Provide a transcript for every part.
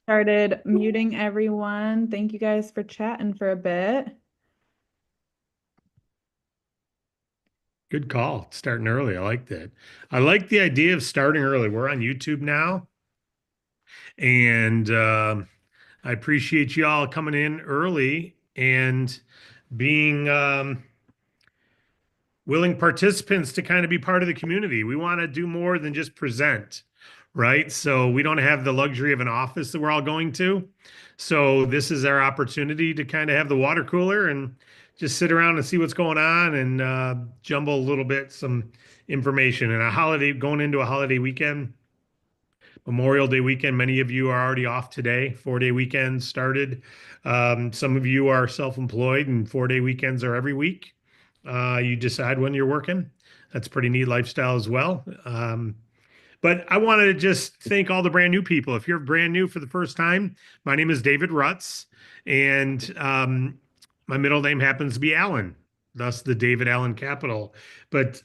Started muting everyone. Thank you guys for chatting for a bit. Good call. Starting early. I like that. I like the idea of starting early. We're on YouTube now, and I appreciate you all coming in early and being willing participants to kind of be part of the community. We want to do more than just present, right? So we don't have the luxury of an office that we're all going to. So this is our opportunity to kind of have the water cooler and just sit around and see what's going on and jumble a little bit some information. And a holiday going into a holiday weekend, Memorial Day weekend. Many of you are already off today. 4-day weekend started. Some of you are self-employed, and 4-day weekends are every week. You decide when you're working. That's a pretty neat lifestyle as well. But I wanted to just thank all the brand new people. If you're brand new for the first time, my name is David Rutz, and my middle name happens to be Allen, thus the David Allen Capital. But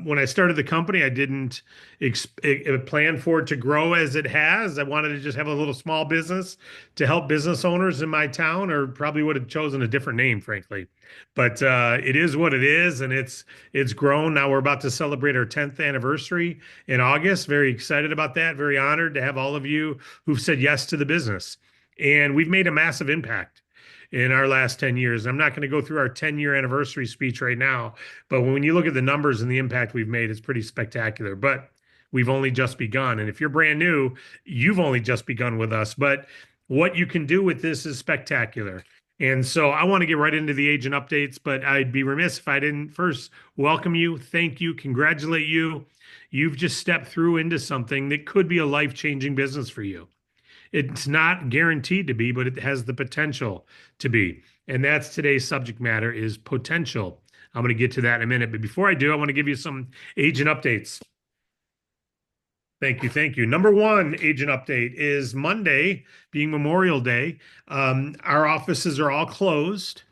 when I started the company, I didn't plan for it to grow as it has. I wanted to just have a little small business to help business owners in my town, or probably would have chosen a different name, frankly. But it is what it is, and it's grown. Now we're about to celebrate our 10th anniversary in August. Very excited about that. Very honored to have all of you who've said yes to the business. And we've made a massive impact in our last 10 years. I'm not going to go through our 10-year anniversary speech right now, but when you look at the numbers and the impact we've made, it's pretty spectacular. But we've only just begun. And if you're brand new, you've only just begun with us. But what you can do with this is spectacular. And so I want to get right into the agent updates, but I'd be remiss if I didn't first welcome you, thank you, congratulate you. You've just stepped through into something that could be a life-changing business for you. It's not guaranteed to be, but it has the potential to be. And that's today's subject matter is potential. I'm going to get to that in a minute. But before I do, I want to give you some agent updates. Thank you. Thank you. Number one agent update is Monday, being Memorial Day. Our offices are all closed.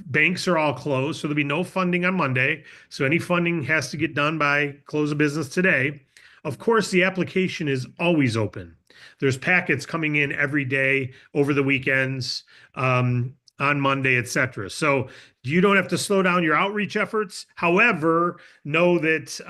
Banks are all closed. So there'll be no funding on Monday. So any funding has to get done by close of business today. Of course, the application is always open. There's packets coming in every day over the weekends, on Monday, etc. So you don't have to slow down your outreach efforts. However, know that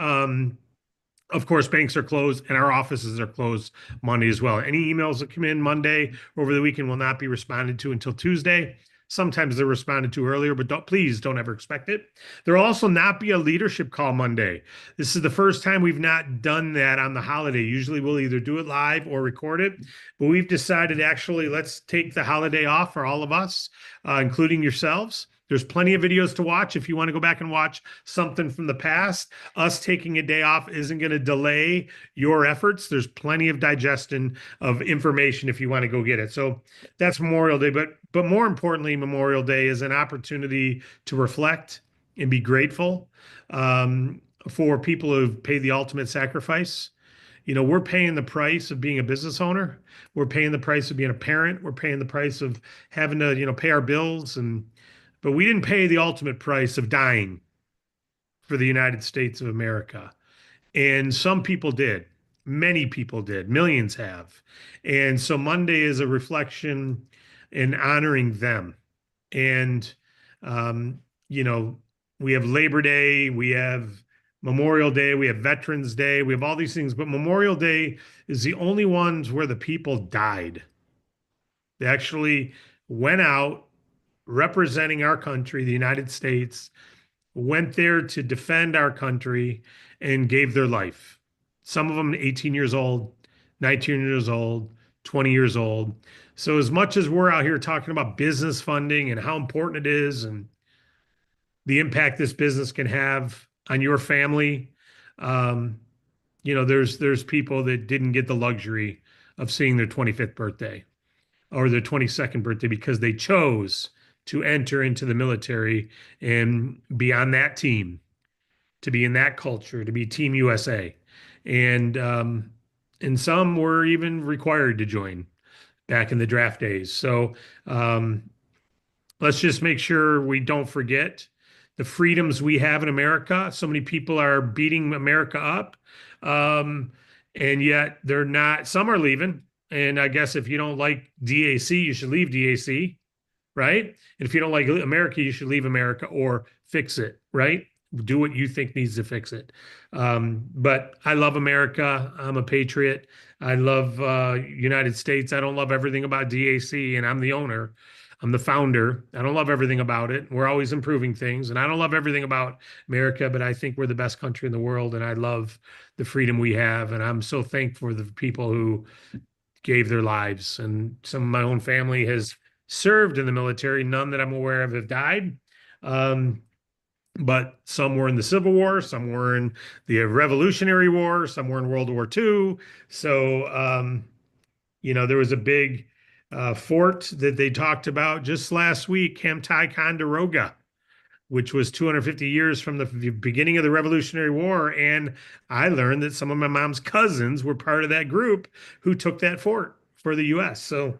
of course, banks are closed and our offices are closed Monday as well. Any emails that come in Monday over the weekend will not be responded to until Tuesday. Sometimes they're responded to earlier, but please don't ever expect it. There will also not be a leadership call Monday. This is the first time we've not done that on the holiday. Usually we'll either do it live or record it, but we've decided actually let's take the holiday off for all of us, including yourselves. There's plenty of videos to watch if you want to go back and watch something from the past. Us taking a day off isn't going to delay your efforts. There's plenty of digestion of information if you want to go get it. So that's Memorial Day, but more importantly, Memorial Day is an opportunity to reflect and be grateful for people who've paid the ultimate sacrifice. You know, we're paying the price of being a business owner. We're paying the price of being a parent. We're paying the price of having to, pay our bills but we didn't pay the ultimate price of dying for the United States of America. And some people did. Many people did. Millions have. And so Monday is a reflection in honoring them. And, um, you know, we have Labor Day, we have Memorial Day, we have Veterans Day, we have all these things, but Memorial Day is the only ones where the people died. They actually went out representing our country, the United States, went there to defend our country and gave their life. Some of them 18 years old, 19 years old, 20 years old. So as much as we're out here talking about business funding and how important it is and the impact this business can have on your family, um, there's people that didn't get the luxury of seeing their 25th birthday or their 22nd birthday because they chose to enter into the military and be on that team, to be in that culture, to be Team USA. And some were even required to join back in the draft days. So let's just make sure we don't forget the freedoms we have in America. So many people are beating America up. And yet they're not, some are leaving. And I guess if you don't like DAC, you should leave DAC, right? And if you don't like America, you should leave America or fix it, right? Do what you think needs to fix it. But I love America. I'm a patriot. I love United States. I don't love everything about DAC, and I'm the owner. I'm the founder. I don't love everything about it. We're always improving things, and I don't love everything about America, but I think we're the best country in the world, and I love the freedom we have. And I'm so thankful for the people who gave their lives. And some of my own family has served in the military. None that I'm aware of have died. Um, but some were in the Civil War, some were in the Revolutionary War, some were in World War II. So, there was a big fort that they talked about just last week, Camp Ticonderoga, which was 250 years from the beginning of the Revolutionary War. And I learned that some of my mom's cousins were part of that group who took that fort for the U.S. So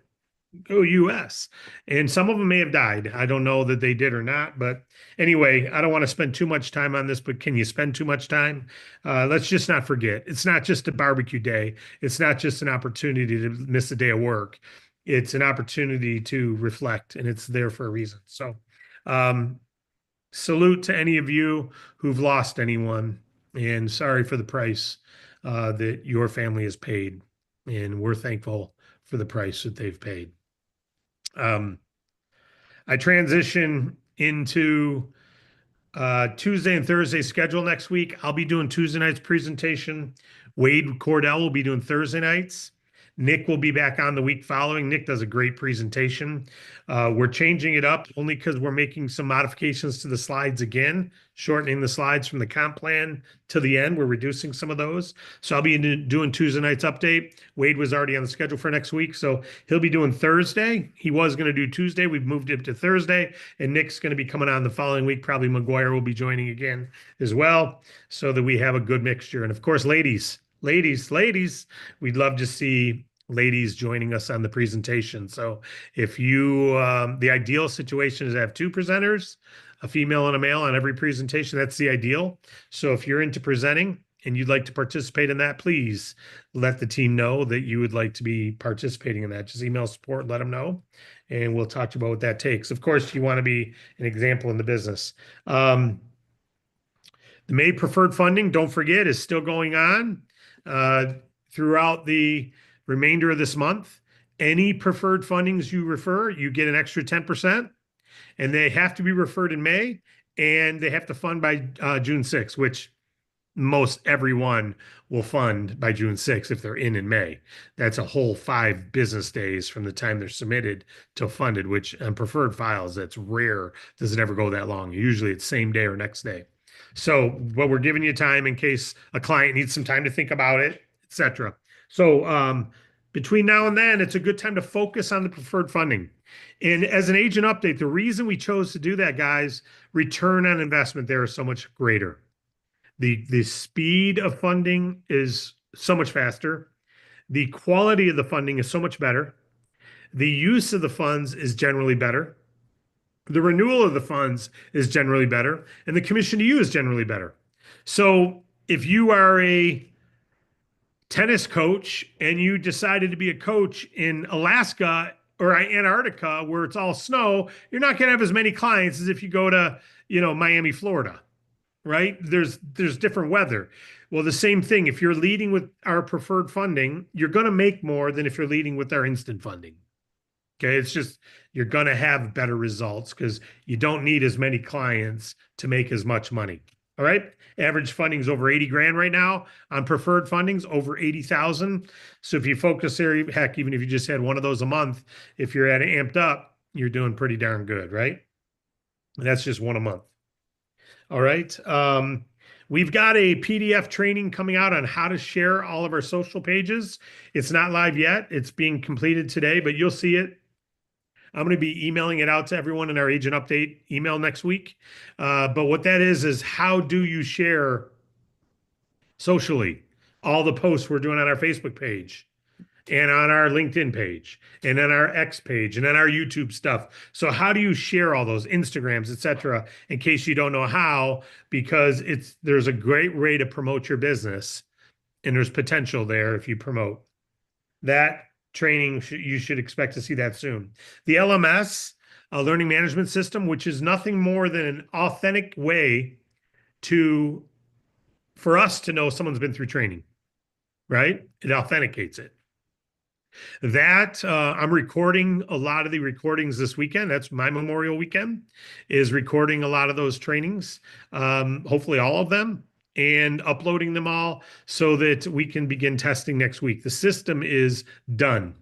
go U.S. And some of them may have died. I don't know that they did or not. But anyway, I don't want to spend too much time on this, but can you spend too much time? Let's just not forget. It's not just a barbecue day. It's not just an opportunity to miss a day of work. It's an opportunity to reflect, and it's there for a reason. So, salute to any of you who've lost anyone, and sorry for the price that your family has paid. And we're thankful for the price that they've paid. I transition into Tuesday and Thursday schedule next week. I'll be doing Tuesday night's presentation. Wade Cordell will be doing Thursday nights. Nick will be back on the week following. Nick does a great presentation. We're changing it up only because we're making some modifications to the slides again, shortening the slides from the comp plan to the end. We're reducing some of those. So I'll be doing Tuesday night's update. Wade was already on the schedule for next week, so he'll be doing Thursday. He was going to do Tuesday. We've moved it to Thursday, and Nick's going to be coming on the following week. Probably McGuire will be joining again as well, so that we have a good mixture. And of course, ladies, we'd love to see ladies joining us on the presentation. So if you, the ideal situation is to have two presenters, a female and a male on every presentation. That's the ideal. So if you're into presenting and you'd like to participate in that, please let the team know that you would like to be participating in that. Just email support, let them know, and we'll talk to you about what that takes. Of course, you want to be an example in the business. The May preferred funding, don't forget, is still going on throughout the remainder of this month. Any preferred fundings you refer, you get an extra 10%, and they have to be referred in May, and they have to fund by June 6th, which most everyone will fund by June 6th if they're in May. That's a whole 5 business days from the time they're submitted till funded, which on preferred files, that's rare. Does it ever go that long? Usually it's same day or next day. So, but we're giving you time in case a client needs some time to think about it, etc. So between now and then, it's a good time to focus on the preferred funding. And as an agent update, the reason we chose to do that, guys, return on investment there is so much greater. The speed of funding is so much faster. The quality of the funding is so much better. The use of the funds is generally better. The renewal of the funds is generally better. And the commission to you is generally better. So if you are a tennis coach and you decided to be a coach in Alaska or Antarctica where it's all snow, you're not going to have as many clients as if you go to, Miami, Florida, right? There's different weather. Well, the same thing. If you're leading with our preferred funding, you're going to make more than if you're leading with our instant funding. Okay. It's just, you're going to have better results because you don't need as many clients to make as much money. All right. Average funding is over 80 grand right now. On preferred fundings, over 80,000. So if you focus there, heck, even if you just had one of those a month, if you're at amped up, you're doing pretty darn good, right? And that's just one a month. All right. We've got a PDF training coming out on how to share all of our social pages. It's not live yet. It's being completed today, but you'll see it. I'm going to be emailing it out to everyone in our agent update email next week. But what that is how do you share socially all the posts we're doing on our Facebook page and on our LinkedIn page and on our X page and on our YouTube stuff. So how do you share all those Instagrams, etc., in case you don't know how, because there's a great way to promote your business and there's potential there if you promote that. training. You should expect to see that soon. The LMS, learning management system, which is nothing more than an authentic way to for us to know someone's been through training, right? It authenticates it. That I'm recording a lot of the recordings this weekend. That's my Memorial weekend, is recording a lot of those trainings, hopefully all of them, and uploading them all so that we can begin testing next week. The system is done.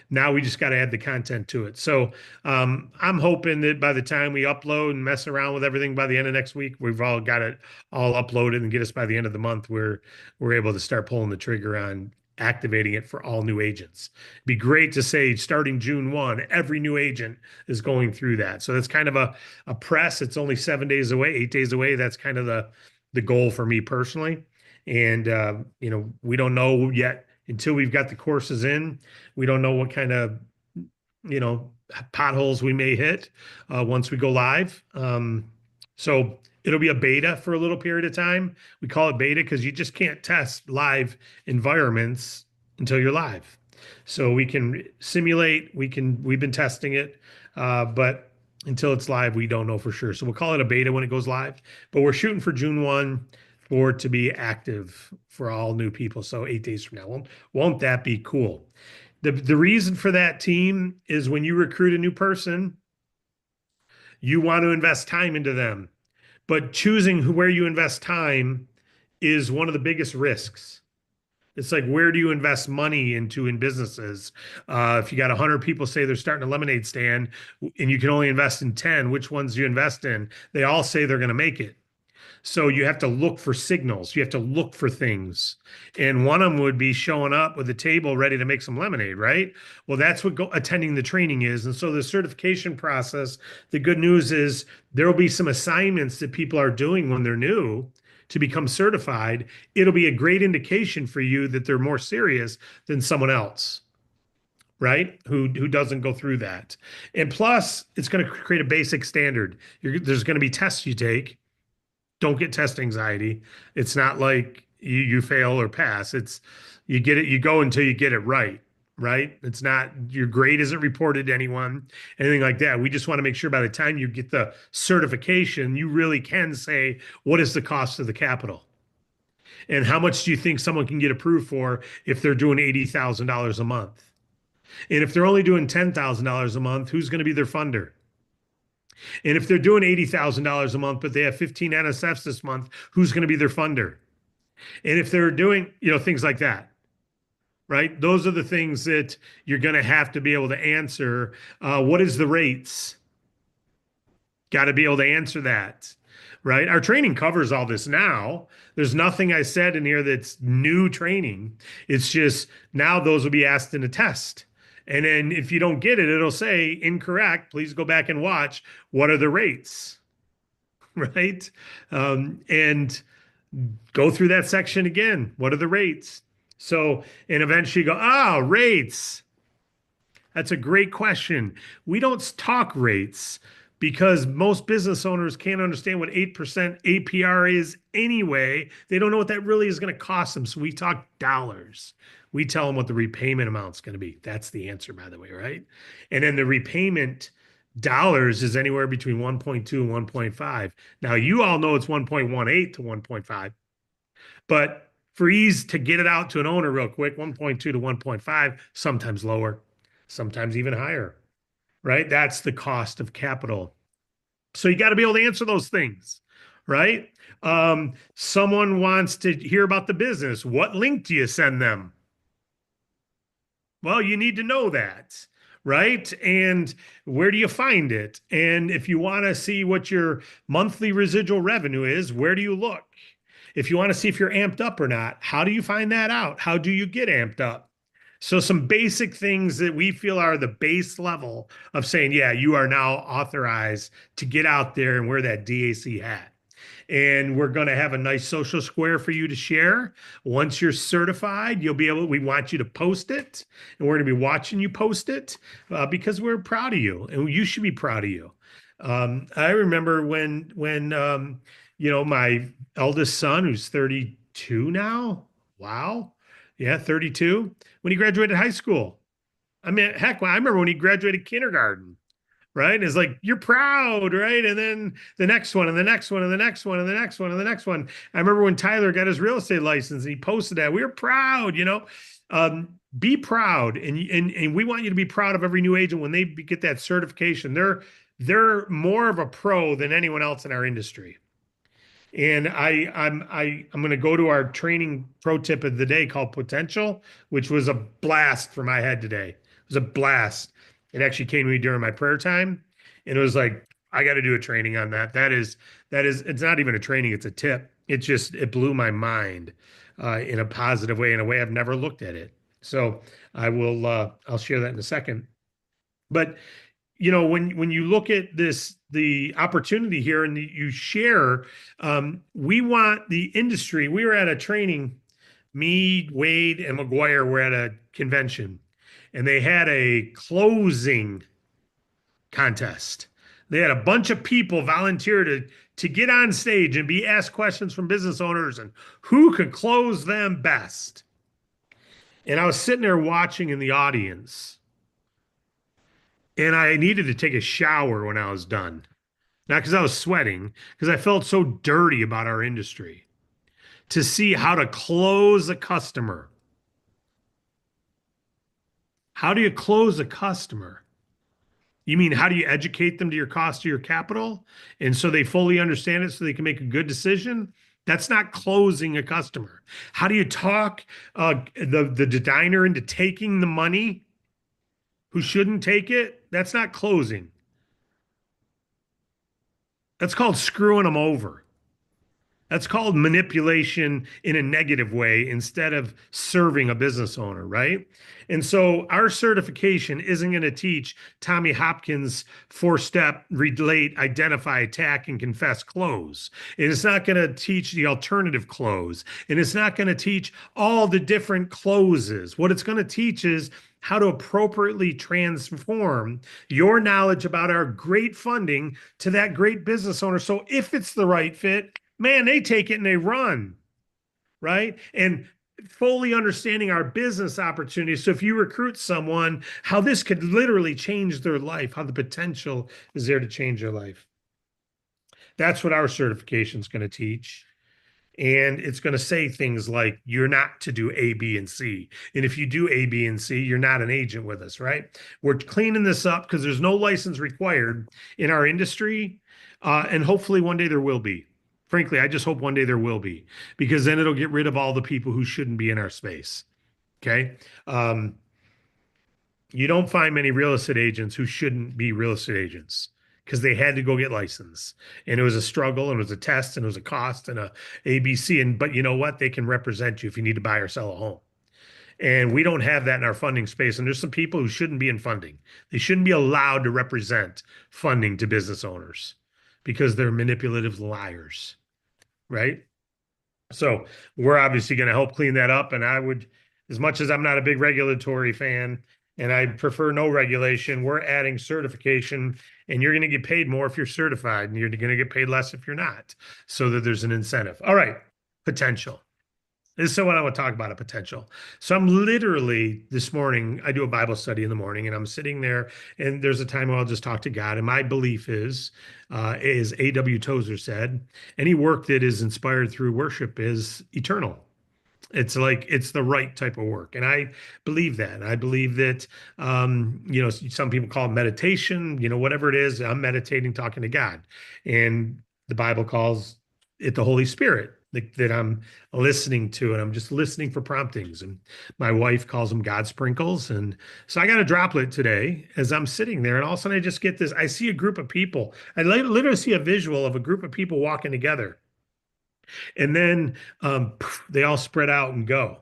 Now we just got to add the content to it. So I'm hoping that by the time we upload and mess around with everything by the end of next week, we've all got it all uploaded and get us by the end of the month where we're able to start pulling the trigger on activating it for all new agents. It'd be great to say starting June 1, every new agent is going through that. So that's kind of a press. It's only 7 days away, 8 days away. That's kind of the goal for me personally. And we don't know yet until we've got the courses in. We don't know what kind of potholes we may hit once we go live. So it'll be a beta for a little period of time. We call it beta because you just can't test live environments until you're live. So we can simulate, we've been testing it, but until it's live, we don't know for sure. So we'll call it a beta when it goes live, but we're shooting for June 1 for it to be active for all new people. So 8 days from now, won't that be cool? The reason for that, team, is when you recruit a new person, you want to invest time into them. But choosing where you invest time is one of the biggest risks. It's like, where do you invest money into in businesses? If you got 100 people say they're starting a lemonade stand and you can only invest in 10, which ones do you invest in? They all say they're going to make it. So you have to look for signals. You have to look for things. And one of them would be showing up with a table ready to make some lemonade, right? Well, that's what attending the training is. And so the certification process, the good news is there will be some assignments that people are doing when they're new to become certified. It'll be a great indication for you that they're more serious than someone else, right? Who doesn't go through that. And plus, it's going to create a basic standard. There's going to be tests you take. Don't get test anxiety. It's not like you fail or pass. It's you get it, you go until you get it right, right? It's not your grade isn't reported to anyone, anything like that. We just want to make sure by the time you get the certification, you really can say, what is the cost of the capital? And how much do you think someone can get approved for if they're doing $80,000 a month? And if they're only doing $10,000 a month, who's going to be their funder? And if they're doing $80,000 a month, but they have 15 NSFs this month, who's going to be their funder? And if they're doing, things like that, right? Those are the things that you're going to have to be able to answer. What is the rates? Got to be able to answer that, right? Our training covers all this now. There's nothing I said in here that's new training. It's just now those will be asked in a test. And then if you don't get it, it'll say incorrect. Please go back and watch. What are the rates? Right? And go through that section again. What are the rates? So, and eventually you go, rates. That's a great question. We don't talk rates because most business owners can't understand what 8% APR is anyway. They don't know what that really is going to cost them. So we talk dollars. We tell them what the repayment amount is going to be. That's the answer, by the way, right? And then the repayment dollars is anywhere between 1.2 and 1.5. Now, you all know it's 1.18 to 1.5, but for ease to get it out to an owner real quick, 1.2 to 1.5, sometimes lower, sometimes even higher, right? That's the cost of capital. So you got to be able to answer those things, right? Someone wants to hear about the business. What link do you send them? Well, you need to know that, right? And where do you find it? And if you want to see what your monthly residual revenue is, where do you look? If you want to see if you're amped up or not, how do you find that out? How do you get amped up? So some basic things that we feel are the base level of saying, yeah, you are now authorized to get out there and wear that DAC hat. And we're going to have a nice social square for you to share. Once you're certified, we want you to post it, and we're going to be watching you post it because we're proud of you, and you should be proud of you. I remember when my eldest son, who's 32 now, wow, yeah, 32, when he graduated high school. I mean, heck, I remember when he graduated kindergarten, right? It's like, you're proud, right? And then the next one, and the next one, and the next one, and the next one, and the next one. I remember when Tyler got his real estate license and he posted that, we were proud, be proud. And we want you to be proud of every new agent when they get that certification. They're more of a pro than anyone else in our industry. And I'm going to go to our training pro tip of the day called Potential, which was a blast for my head today. It was a blast. It actually came to me during my prayer time, and it was like, I got to do a training on that. It's not even a training, it's a tip. It blew my mind in a positive way, in a way I've never looked at it. So I'll share that in a second. But when you look at the opportunity here and you share, we want the industry. We were at a training, me, Wade, and McGuire were at a convention, and they had a closing contest. They had a bunch of people volunteer to get on stage and be asked questions from business owners and who could close them best. And I was sitting there watching in the audience, and I needed to take a shower when I was done. Not because I was sweating, because I felt so dirty about our industry. To see how to close a customer. How do you close a customer? You mean, how do you educate them to your cost of your capital? And so they fully understand it so they can make a good decision? That's not closing a customer. How do you talk the diner into taking the money who shouldn't take it? That's not closing. That's called screwing them over. That's called manipulation in a negative way instead of serving a business owner, right? And so our certification isn't going to teach Tommy Hopkins 4-step relate, identify, attack, and confess close. And it's not going to teach the alternative close. And it's not going to teach all the different closes. What it's going to teach is how to appropriately transform your knowledge about our great funding to that great business owner. So if it's the right fit, man, they take it and they run, right? And fully understanding our business opportunities. So if you recruit someone, how this could literally change their life, how the potential is there to change their life. That's what our certification is going to teach. And it's going to say things like, you're not to do A, B, and C. And if you do A, B, and C, you're not an agent with us, right? We're cleaning this up because there's no license required in our industry. And hopefully one day there will be. Frankly, I just hope one day there will be, because then it'll get rid of all the people who shouldn't be in our space. Okay. You don't find many real estate agents who shouldn't be real estate agents because they had to go get licensed, and it was a struggle, and it was a test, and it was a cost, and a ABC. But you know what? They can represent you if you need to buy or sell a home. And we don't have that in our funding space. And there's some people who shouldn't be in funding. They shouldn't be allowed to represent funding to business owners because they're manipulative liars, right? So we're obviously going to help clean that up. And I would, as much as I'm not a big regulatory fan and I prefer no regulation, we're adding certification, and you're going to get paid more if you're certified, and you're going to get paid less if you're not, so that there's an incentive. All right, potential. This is what I want to talk about, a potential. So I'm literally, this morning, I do a Bible study in the morning, and I'm sitting there, and there's a time where I'll just talk to God. And my belief is A.W. Tozer said, any work that is inspired through worship is eternal. It's like, it's the right type of work. And I believe that. I believe that, some people call it meditation, whatever it is, I'm meditating, talking to God. And the Bible calls it the Holy Spirit that I'm listening to, and I'm just listening for promptings. And my wife calls them God sprinkles. And so I got a droplet today as I'm sitting there, and all of a sudden I just get this, I see a group of people. I literally see a visual of a group of people walking together. And then they all spread out and go.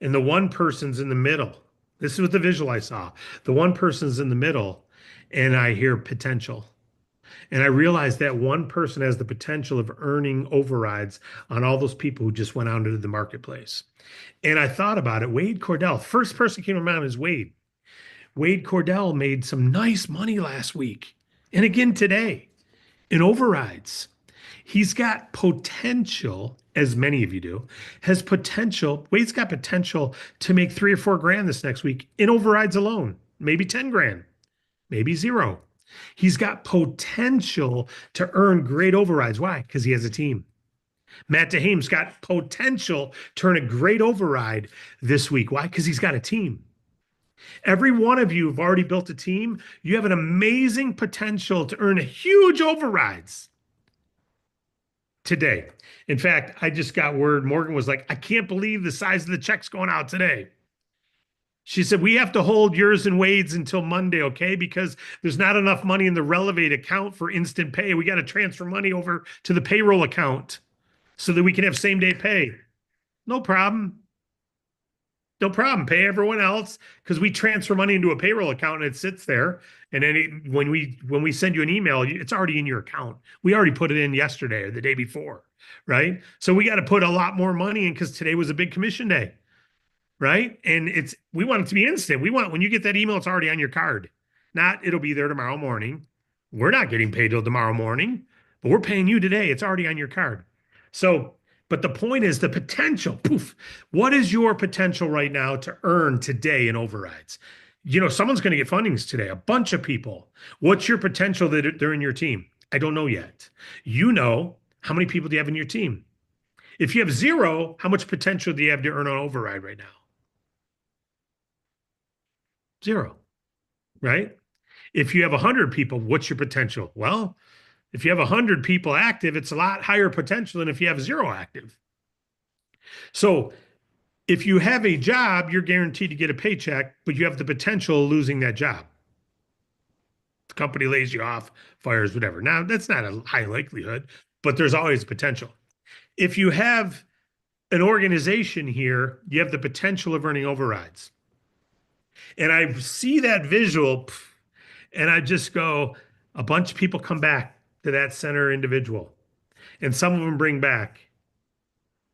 And the one person's in the middle. This is what the visual I saw. The one person's in the middle, and I hear potential. And I realized that one person has the potential of earning overrides on all those people who just went out into the marketplace. And I thought about it. Wade Cordell, first person came to mind is Wade. Wade Cordell made some nice money last week and again today in overrides. He's got potential, as many of you do, has potential. Wade's got potential to make 3 or 4 grand this next week in overrides alone, maybe 10 grand, maybe zero. He's got potential to earn great overrides. Why? Because he has a team. Matt DeHame's got potential to earn a great override this week. Why? Because he's got a team. Every one of you have already built a team. You have an amazing potential to earn huge overrides today. In fact, I just got word Morgan was like, I can't believe the size of the checks going out today. She said, we have to hold yours and Wade's until Monday, okay? Because there's not enough money in the Relevate account for instant pay. We got to transfer money over to the payroll account so that we can have same day pay. No problem. No problem. Pay everyone else because we transfer money into a payroll account and it sits there. And then when we send you an email, it's already in your account. We already put it in yesterday or the day before, right? So we got to put a lot more money in because today was a big commission day, right? And we want it to be instant. We want when you get that email, it's already on your card. Not it'll be there tomorrow morning. We're not getting paid till tomorrow morning, but we're paying you today. It's already on your card. So, but the point is the potential. Poof. What is your potential right now to earn today in overrides? You know, someone's going to get fundings today, a bunch of people. What's your potential that they're in your team? I don't know yet. You know, how many people do you have in your team? If you have zero, how much potential do you have to earn on override right now? Zero, right? If you have 100 people, what's your potential? Well, if you have 100 people active, it's a lot higher potential than if you have zero active. So if you have a job, you're guaranteed to get a paycheck, but you have the potential of losing that job. The company lays you off, fires, whatever. Now, that's not a high likelihood, but there's always potential. If you have an organization here, you have the potential of earning overrides. And I see that visual and I just go, a bunch of people come back to that center individual. And some of them bring back.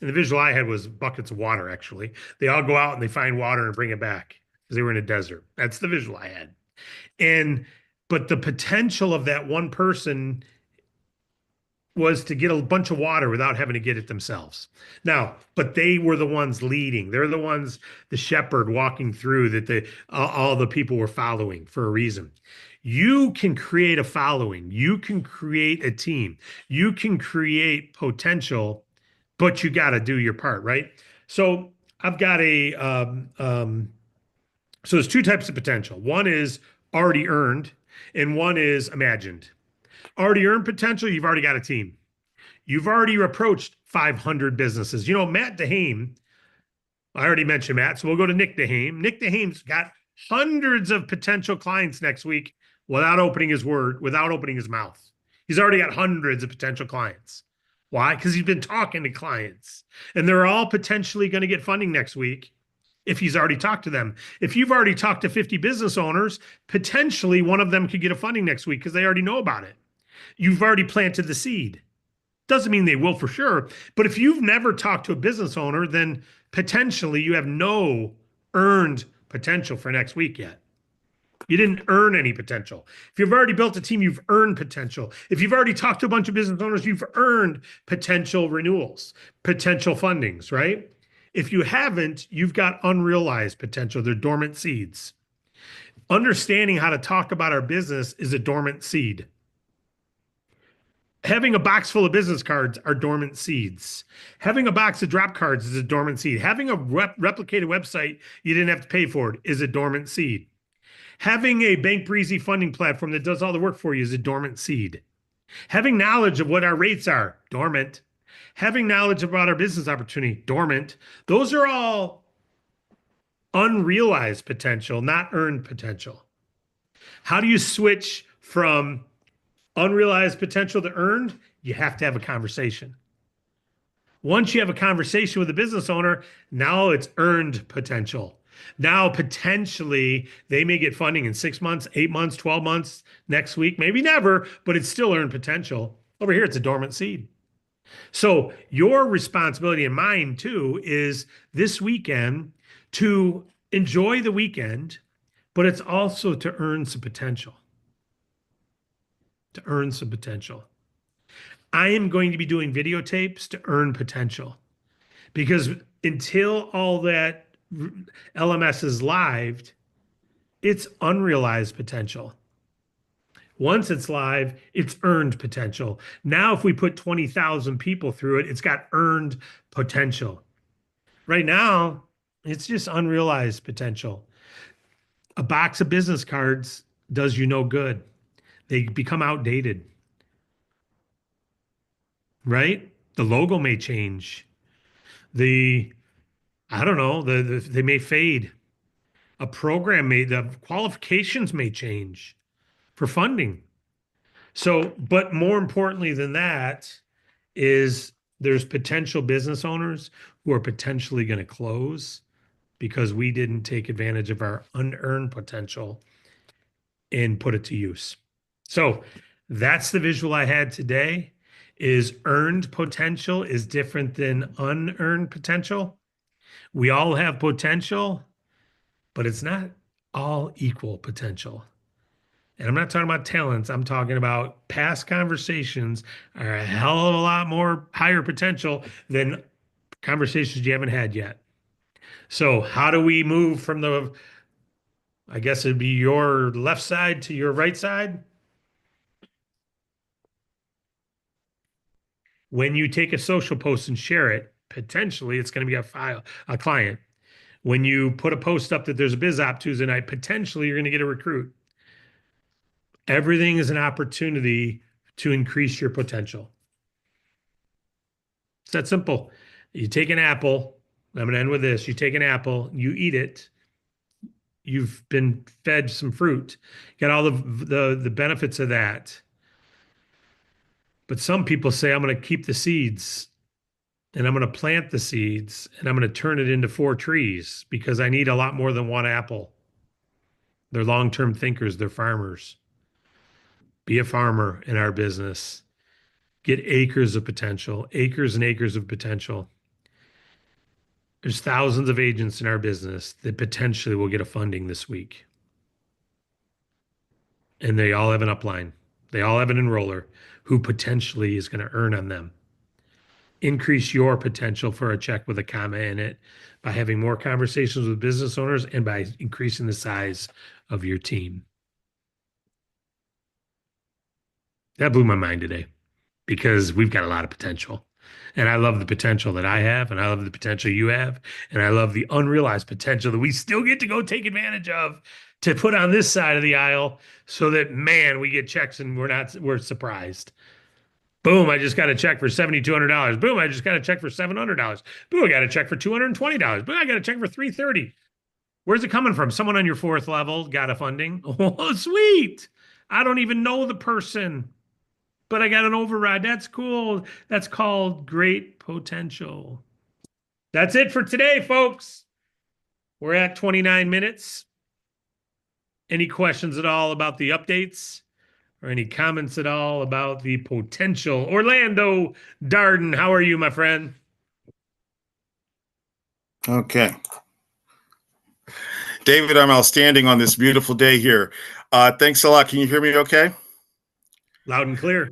And the visual I had was buckets of water, actually. They all go out and they find water and bring it back because they were in a desert. That's the visual I had. But the potential of that one person was to get a bunch of water without having to get it themselves. Now, but they were the ones leading. They're the ones, the shepherd walking through that all the people were following for a reason. You can create a following. You can create a team. You can create potential, but you got to do your part, right? So I've got so there's two types of potential. One is already earned and one is imagined. Already earned potential, you've already got a team. You've already approached 500 businesses. You know, Matt DeHame, I already mentioned Matt, so we'll go to Nick DeHame. Nick DeHame's got hundreds of potential clients next week without opening his mouth. He's already got hundreds of potential clients. Why? Because he's been talking to clients and they're all potentially going to get funding next week if he's already talked to them. If you've already talked to 50 business owners, potentially one of them could get a funding next week because they already know about it. You've already planted the seed. Doesn't mean they will for sure, but if you've never talked to a business owner, then potentially you have no earned potential for next week yet. You didn't earn any potential. If you've already built a team, you've earned potential. If you've already talked to a bunch of business owners, you've earned potential renewals, potential fundings, right? If you haven't, you've got unrealized potential. They're dormant seeds. Understanding how to talk about our business is a dormant seed. Having a box full of business cards are dormant seeds. Having a box of drop cards is a dormant seed. Having a replicated website you didn't have to pay for it is a dormant seed. Having a Bank Breezy funding platform that does all the work for you is a dormant seed. Having knowledge of what our rates are, dormant. Having knowledge about our business opportunity, dormant. Those are all unrealized potential, not earned potential. How do you switch from unrealized potential to earned? You have to have a conversation. Once you have a conversation with a business owner, now it's earned potential. Now, potentially, they may get funding in 6 months, 8 months, 12 months, next week, maybe never, but it's still earned potential. Over here, it's a dormant seed. So your responsibility and mine too is this weekend to enjoy the weekend, but it's also to earn some potential. To earn some potential. I am going to be doing videotapes to earn potential, because until all that LMS is live, it's unrealized potential. Once it's live, it's earned potential. Now, if we put 20,000 people through it, it's got earned potential. Right now, it's just unrealized potential. A box of business cards does you no good. They become outdated, right? The logo may change. The, I don't know, they may fade. A program may, the qualifications may change for funding. So, but more importantly than that is there's potential business owners who are potentially going to close because we didn't take advantage of our unearned potential and put it to use. So that's the visual I had today. Is earned potential is different than unearned potential. We all have potential, but it's not all equal potential. And I'm not talking about talents. I'm talking about past conversations are a hell of a lot more higher potential than conversations you haven't had yet. So how do we move from the, I guess it'd be your left side to your right side? When you take a social post and share it, potentially it's going to be a client. When you put a post up that there's a biz op Tuesday night, potentially you're going to get a recruit. Everything is an opportunity to increase your potential. It's that simple. You take an apple. I'm going to end with this. You take an apple, you eat it. You've been fed some fruit. You got all the benefits of that. But some people say, I'm going to keep the seeds and I'm going to plant the seeds and I'm going to turn it into 4 trees because I need a lot more than one apple. They're long-term thinkers. They're farmers. Be a farmer in our business. Get acres of potential, acres and acres of potential. There's thousands of agents in our business that potentially will get a funding this week. And they all have an upline. They all have an enroller who potentially is going to earn on them. Increase your potential for a check with a comma in it by having more conversations with business owners and by increasing the size of your team. That blew my mind today because we've got a lot of potential. And I love the potential that I have, and I love the potential you have, and I love the unrealized potential that we still get to go take advantage of to put on this side of the aisle so that, man, we get checks and we're surprised. Boom, I just got a check for $7,200. Boom, I just got a check for $700. Boom, I got a check for $220. Boom, I got a check for $330. Where's it coming from? Someone on your 4th level got a funding. Oh, sweet. I don't even know the person, but I got an override. That's cool. That's called great potential. That's it for today, folks. We're at 29 minutes. Any questions at all about the updates or any comments at all about the potential? Orlando Darden, how are you, my friend? Okay. David, I'm outstanding on this beautiful day here. Thanks a lot. Can you hear me okay? Loud and clear.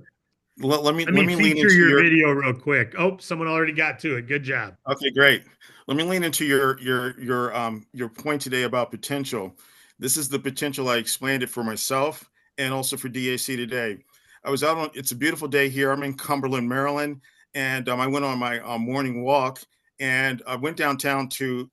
Let me lean feature into your video real quick. Oh, someone already got to it. Good job. Okay, great. Let me lean into your point today about potential. This is the potential I explained it for myself and also for DAC today. I was out on, it's a beautiful day here. I'm in Cumberland, Maryland, and I went on my morning walk, and I went down to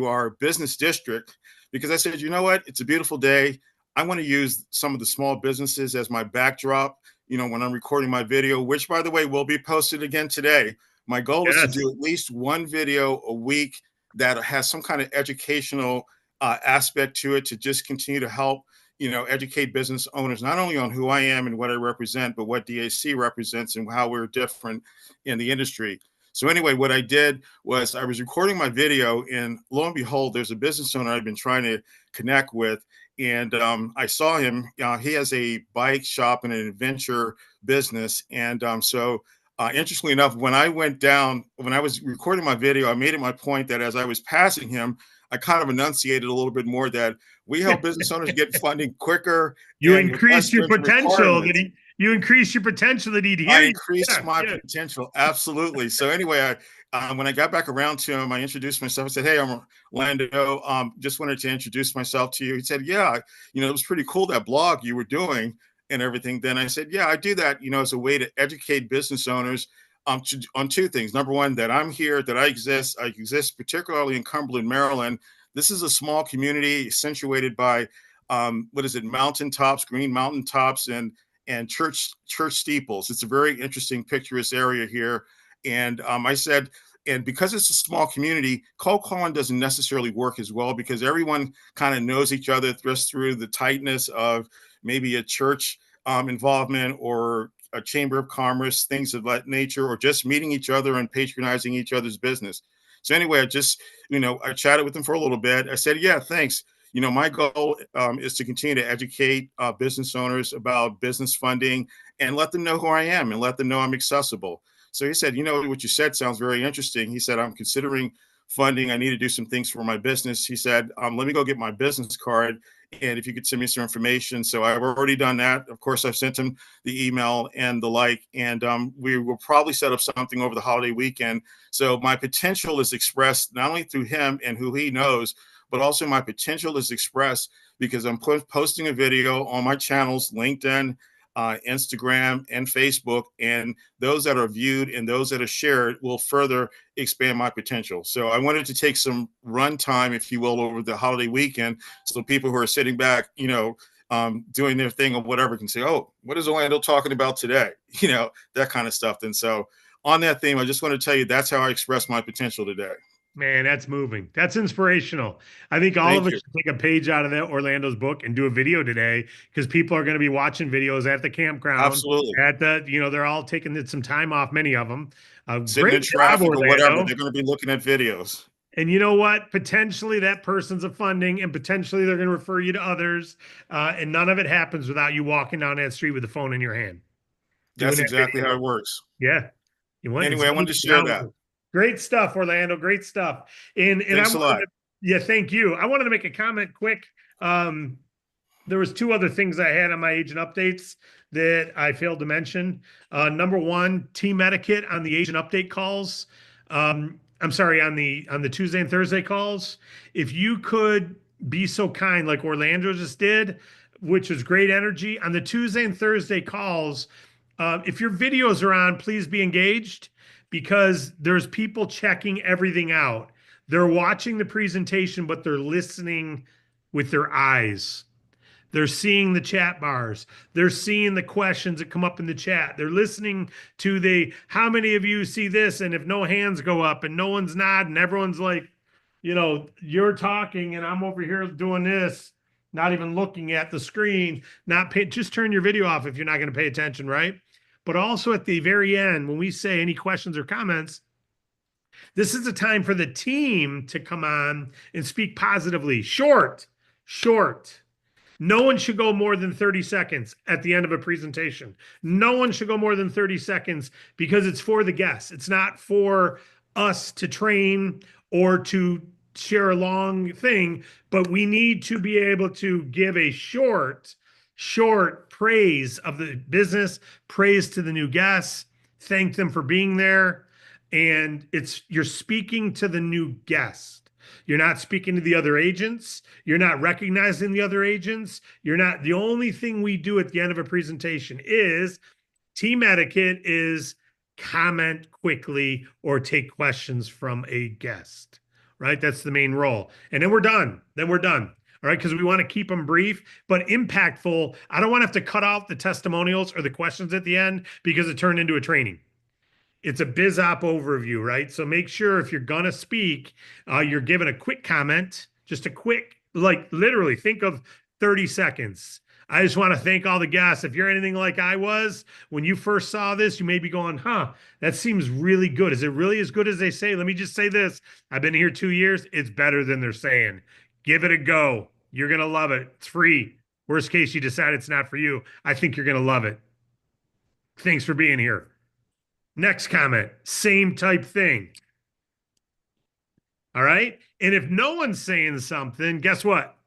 our business district because I said, you know what? It's a beautiful day. I want to use some of the small businesses as my backdrop, when I'm recording my video, which, by the way, will be posted again today. My goal is to do at least one video a week that has some kind of educational aspect to it to just continue to help, educate business owners, not only on who I am and what I represent, but what DAC represents and how we're different in the industry. So anyway, what I did was I was recording my video, and lo and behold, there's a business owner I've been trying to connect with. And I saw him. He has a bike shop and an adventure business. And interestingly enough, when I was recording my video, I made it my point that as I was passing him, I kind of enunciated a little bit more that we help business owners get funding quicker. You increased your potential You increase your potential that he'd hear I you. increased Yeah, my yeah. potential. Absolutely. So anyway, when I got back around to him, I introduced myself. I said, "Hey, I'm Orlando. Just wanted to introduce myself to you." He said, "Yeah, it was pretty cool, that blog you were doing and everything." Then I said, "Yeah, I do that, as a way to educate business owners on two things. Number one, that I'm here, that I exist. I exist particularly in Cumberland, Maryland. This is a small community accentuated by what is it, mountaintops, green mountaintops, and church steeples. It's a very interesting, picturesque area here." And I said, and because it's a small community, cold calling doesn't necessarily work as well because everyone kind of knows each other just through the tightness of maybe a church involvement or a chamber of commerce, things of that nature, or just meeting each other and patronizing each other's business. So anyway, I chatted with him for a little bit. I said, "Yeah, thanks. My goal is to continue to educate business owners about business funding and let them know who I am and let them know I'm accessible." So he said, "What you said sounds very interesting." He said, "I'm considering funding. I need to do some things for my business." He said, "Let me go get my business card. And if you could send me some information." So I've already done that. Of course, I've sent him the email and the like. And we will probably set up something over the holiday weekend. So my potential is expressed not only through him and who he knows, but also my potential is expressed because I'm posting a video on my channels, LinkedIn, Instagram, and Facebook. And those that are viewed and those that are shared will further expand my potential. So I wanted to take some run time, if you will, over the holiday weekend. So people who are sitting back, doing their thing or whatever can say, "Oh, what is Orlando talking about today?" That kind of stuff. And so on that theme, I just want to tell you that's how I express my potential today. Man, that's moving. That's inspirational. I think all of Thank us you. should take a page out of that Orlando's book and do a video today because people are going to be watching videos at the campground. Absolutely. They're all taking some time off, many of them. Sitting in Great job, traffic or whatever, Orlando. they're going to be looking at videos. And you know what? Potentially that person's a funding, and potentially they're going to refer you to others. And none of it happens without you walking down that street with the phone in your hand, doing That's that exactly how video. it works. Yeah. You want Anyway, I wanted to it's share that. great stuff, Orlando. Great stuff. And I Thanks a wanted lot. to, yeah, thank you. I wanted to make a comment quick. There was two other things I had on my agent updates that I failed to mention. Number one, team etiquette on the agent update calls. I'm sorry, on the Tuesday and Thursday calls. If you could be so kind, like Orlando just did, which was great energy on the Tuesday and Thursday calls. If your videos are on, please be engaged because there's people checking everything out. They're watching the presentation, but they're listening with their eyes. They're seeing the chat bars. They're seeing the questions that come up in the chat. They're listening to how many of you see this? And if no hands go up and no one's nodding, everyone's like, you're talking and I'm over here doing this, not even looking at the screen, just turn your video off if you're not going to pay attention, right? But also at the very end, when we say any questions or comments, this is a time for the team to come on and speak positively. Short. No one should go more than 30 seconds at the end of a presentation. No one should go more than 30 seconds because it's for the guests. It's not for us to train or to share a long thing, but we need to be able to give a short praise of the business, praise to the new guests, thank them for being there. And you're speaking to the new guest. You're not speaking to the other agents. You're not recognizing the other agents. The only thing we do at the end of a presentation is team etiquette is comment quickly or take questions from a guest, right? That's the main role. And then we're done. All right. Because we want to keep them brief, but impactful. I don't want to have to cut out the testimonials or the questions at the end because it turned into a training. It's a BizOp overview, right? So make sure if you're going to speak, you're giving a quick comment, just a quick, like literally think of 30 seconds. I just want to thank all the guests. If you're anything like I was, when you first saw this, you may be going, that seems really good. Is it really as good as they say? Let me just say this. I've been here 2 years. It's better than they're saying. Give it a go. You're going to love it. It's free. Worst case, you decide it's not for you. I think you're going to love it. Thanks for being here. Next comment, same type thing. All right. And if no one's saying something, guess what?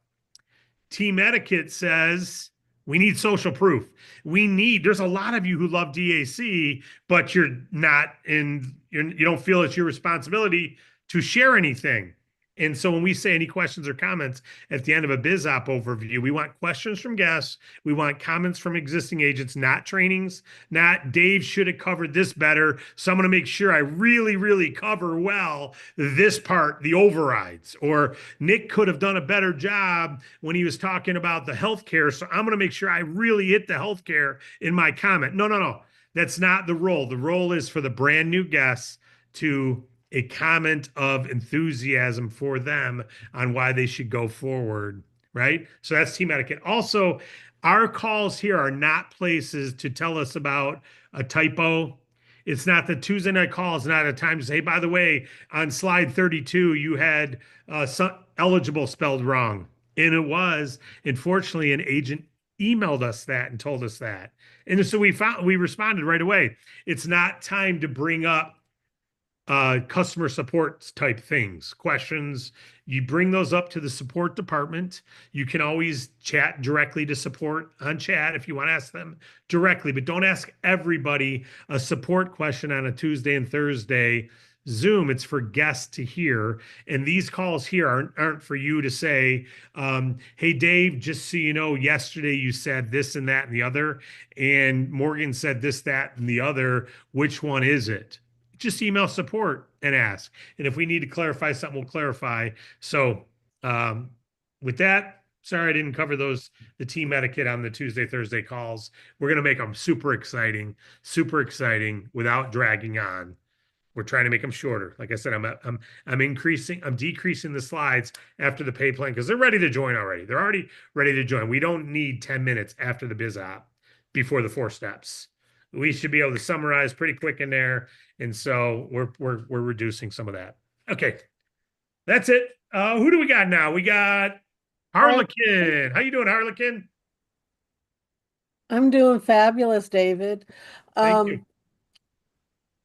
Team etiquette says We need social proof. There's a lot of you who love DAC, but you're not you don't feel it's your responsibility to share anything. And so when we say any questions or comments at the end of a BizOp overview, we want questions from guests. We want comments from existing agents, not trainings, not Dave should have covered this better. So I'm going to make sure I really, really cover well this part, the overrides, or Nick could have done a better job when he was talking about the healthcare. So I'm going to make sure I really hit the healthcare in my comment. No. That's not the role. The role is for the brand new guests to a comment of enthusiasm for them on why they should go forward, right? So that's team etiquette. Also, our calls here are not places to tell us about a typo. It's not the Tuesday night call is not a time to say, hey, by the way, on slide 32, you had eligible spelled wrong. And it was, unfortunately, an agent emailed us that and told us that. And so we responded right away. It's not time to bring up customer support type things, questions. You bring those up to the support department. You can always chat directly to support on chat if you want to ask them directly, but don't ask everybody a support question on a Tuesday and Thursday Zoom. It's for guests to hear. And these calls here aren't for you to say, hey, Dave, just so you know, yesterday you said this and that and the other, and Morgan said this, that, and the other. Which one is it? Just email support and ask. And if we need to clarify something, we'll clarify. So with that, sorry I didn't cover the team etiquette on the Tuesday, Thursday calls. We're going to make them super exciting without dragging on. We're trying to make them shorter. Like I said, I'm decreasing the slides after the pay plan because they're ready to join already. They're already ready to join. We don't need 10 minutes after the BizOp before the 4 steps. We should be able to summarize pretty quick in there. And so we're reducing some of that. Okay. That's it. Who do we got now? We got Harlequin. How you doing, Harlequin? I'm doing fabulous, David. Thank you.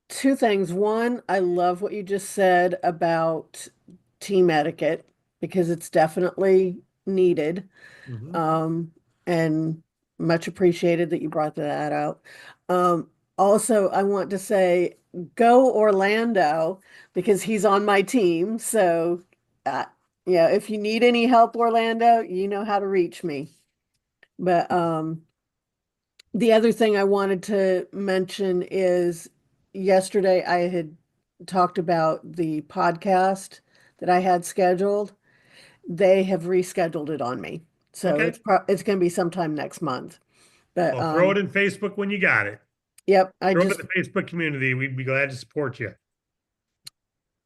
2 things. One, I love what you just said about team etiquette because it's definitely needed. And much appreciated that you brought that out. Also, I want to say go Orlando because he's on my team. So, yeah, if you need any help, Orlando, you know how to reach me. But the other thing I wanted to mention is yesterday I had talked about the podcast that I had scheduled. They have rescheduled it on me. So Okay. it's going to be sometime next month. But Well, throw it in Facebook when you got it. Yep, Throw it in the Facebook community. We'd be glad to support you.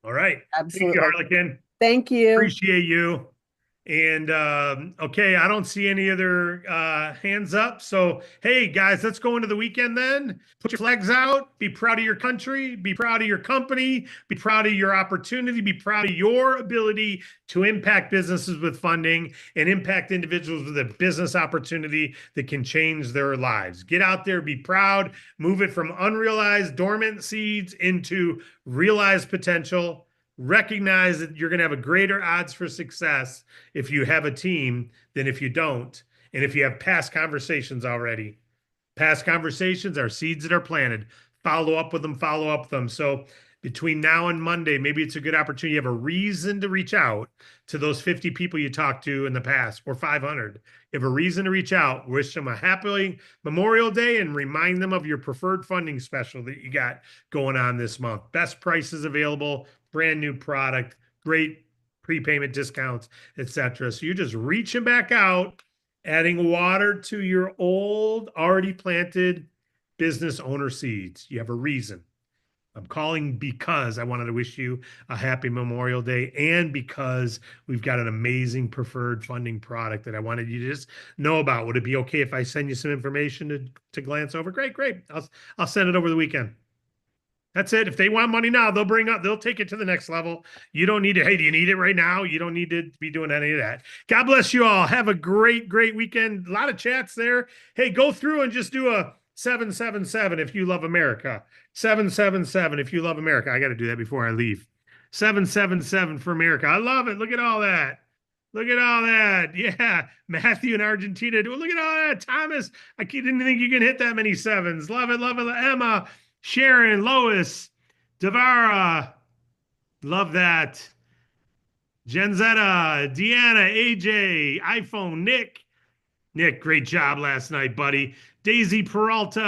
All right. absolutely. Thank you, Harlequin. Thank you. Appreciate you. And okay, I don't see any other hands up. So hey guys, let's go into the weekend then. Put your flags out, be proud of your country, be proud of your company, be proud of your opportunity, be proud of your ability to impact businesses with funding and impact individuals with a business opportunity that can change their lives. Get out there, be proud, move it from unrealized dormant seeds into realized potential. Recognize that you're going to have a greater odds for success if you have a team than if you don't. And if you have past conversations already, past conversations are seeds that are planted. Follow up with them. So between now and Monday, maybe it's a good opportunity. You have a reason to reach out to those 50 people you talked to in the past or 500. You have a reason to reach out, wish them a happy Memorial Day and remind them of your preferred funding special that you got going on this month. Best prices available, brand new product, great prepayment discounts, etc. So you're just reaching back out, adding water to your old, already planted business owner seeds. You have a reason. I'm calling because I wanted to wish you a happy Memorial Day and because we've got an amazing preferred funding product that I wanted you to just know about. Would it be okay if I send you some information to glance over? Great. I'll send it over the weekend. That's it. If they want money now, they'll take it to the next level. You don't need to, hey, do you need it right now? You don't need to be doing any of that. God bless you all. Have a great weekend. A lot of chats there. Hey, go through and just do a 777 if you love America. 777 if you love America. I got to do that before I leave. 777 for America. I love it. Look at all that. Look at all that. Yeah. Matthew in Argentina. Look at all that. Thomas, didn't think you can hit that many sevens. Love it. Love it. Emma, Sharon, Lois, Davara. Love that. Genzetta, Deanna, AJ, iPhone, Nick. Nick, great job last night, buddy. Daisy Peralta.